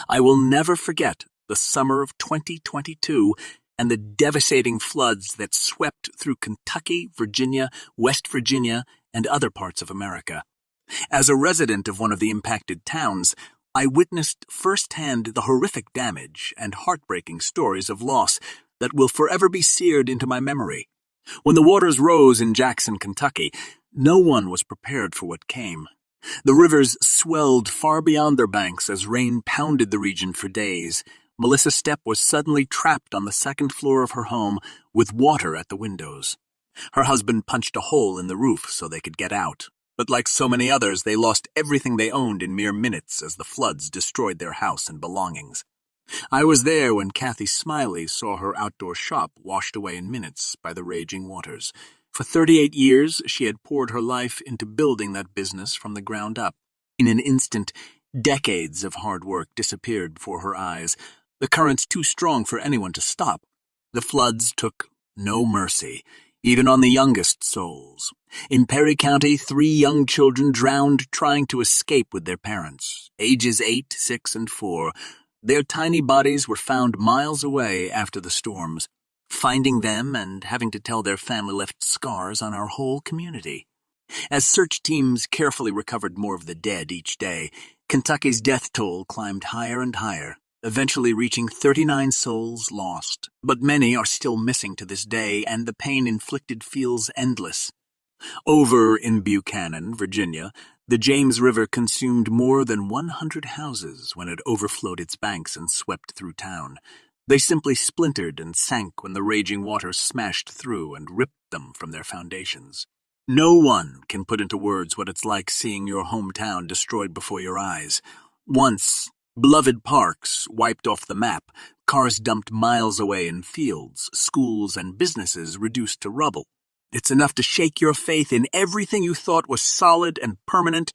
I will never forget the summer of 2022 and the devastating floods that swept through Kentucky, Virginia, West Virginia, and other parts of America. As a resident of one of the impacted towns, I witnessed firsthand the horrific damage and heartbreaking stories of loss that will forever be seared into my memory. When the waters rose in Jackson, Kentucky, no one was prepared for what came. The rivers swelled far beyond their banks as rain pounded the region for days. Melissa Stepp was suddenly trapped on the second floor of her home with water at the windows. Her husband punched a hole in the roof so they could get out. But like so many others, they lost everything they owned in mere minutes as the floods destroyed their house and belongings. I was there when Kathy Smiley saw her outdoor shop washed away in minutes by the raging waters. For 38 years, she had poured her life into building that business from the ground up. In an instant, decades of hard work disappeared before her eyes, the currents too strong for anyone to stop. The floods took no mercy, even on the youngest souls. In Perry County, 3 young children drowned trying to escape with their parents, ages 8, 6, and 4. Their tiny bodies were found miles away after the storms. Finding them and having to tell their family left scars on our whole community. As search teams carefully recovered more of the dead each day, Kentucky's death toll climbed higher and higher, eventually reaching 39 souls lost. But many are still missing to this day, and the pain inflicted feels endless. Over in Buchanan, Virginia, the James River consumed more than 100 houses when it overflowed its banks and swept through town. They simply splintered and sank when the raging waters smashed through and ripped them from their foundations. No one can put into words what it's like seeing your hometown destroyed before your eyes. Once, beloved parks wiped off the map, cars dumped miles away in fields, schools and businesses reduced to rubble. It's enough to shake your faith in everything you thought was solid and permanent.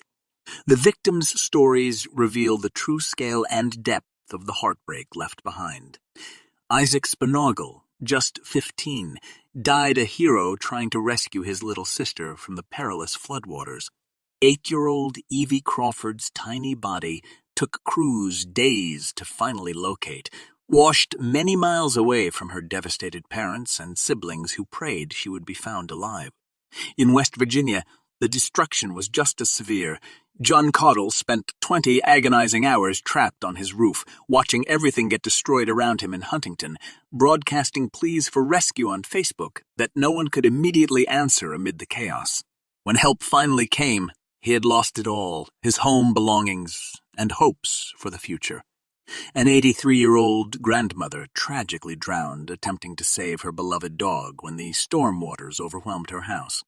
The victims' stories reveal the true scale and depth of the heartbreak left behind. Isaac Spinagle, just 15, died a hero trying to rescue his little sister from the perilous floodwaters. 8-year-old Evie Crawford's tiny body took crews days to finally locate, washed many miles away from her devastated parents and siblings who prayed she would be found alive. In West Virginia, the destruction was just as severe. John Caudle spent 20 agonizing hours trapped on his roof, watching everything get destroyed around him in Huntington, broadcasting pleas for rescue on Facebook that no one could immediately answer amid the chaos. When help finally came, he had lost it all, his home belongings, and hopes for the future. An 83-year-old grandmother tragically drowned attempting to save her beloved dog when the storm waters overwhelmed her house.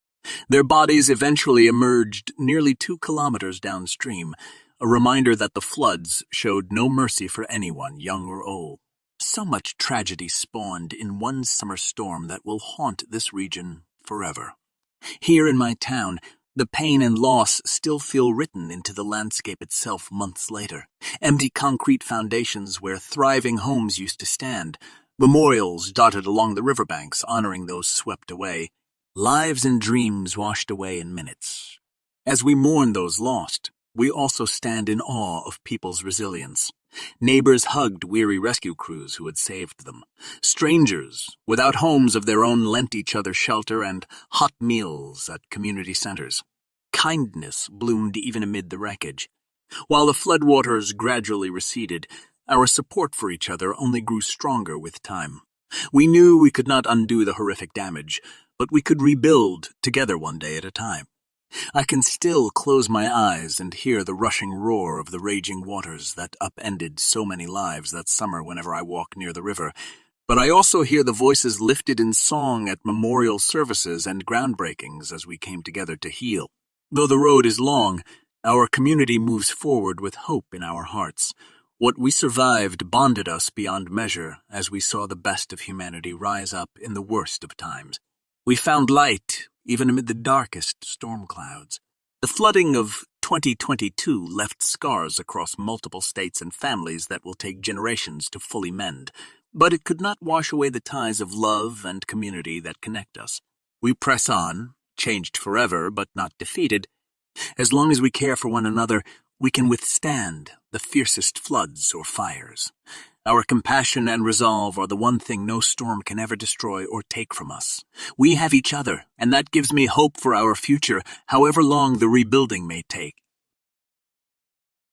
Their bodies eventually emerged nearly 2 kilometers downstream, a reminder that the floods showed no mercy for anyone, young or old. So much tragedy spawned in one summer storm that will haunt this region forever. Here in my town, the pain and loss still feel written into the landscape itself months later. Empty concrete foundations where thriving homes used to stand, memorials dotted along the riverbanks honoring those swept away, lives and dreams washed away in minutes. As we mourn those lost, we also stand in awe of people's resilience. Neighbors hugged weary rescue crews who had saved them. Strangers, without homes of their own, lent each other shelter and hot meals at community centers. Kindness bloomed even amid the wreckage. While the floodwaters gradually receded, our support for each other only grew stronger with time. We knew we could not undo the horrific damage, but we could rebuild together one day at a time. I can still close my eyes and hear the rushing roar of the raging waters that upended so many lives that summer whenever I walk near the river, but I also hear the voices lifted in song at memorial services and groundbreakings as we came together to heal. Though the road is long, our community moves forward with hope in our hearts. What we survived bonded us beyond measure as we saw the best of humanity rise up in the worst of times. We found light even amid the darkest storm clouds. The flooding of 2022 left scars across multiple states and families that will take generations to fully mend, but it could not wash away the ties of love and community that connect us. We press on, changed forever but not defeated. As long as we care for one another, we can withstand the fiercest floods or fires. Our compassion and resolve are the one thing no storm can ever destroy or take from us. We have each other, and that gives me hope for our future, however long the rebuilding may take.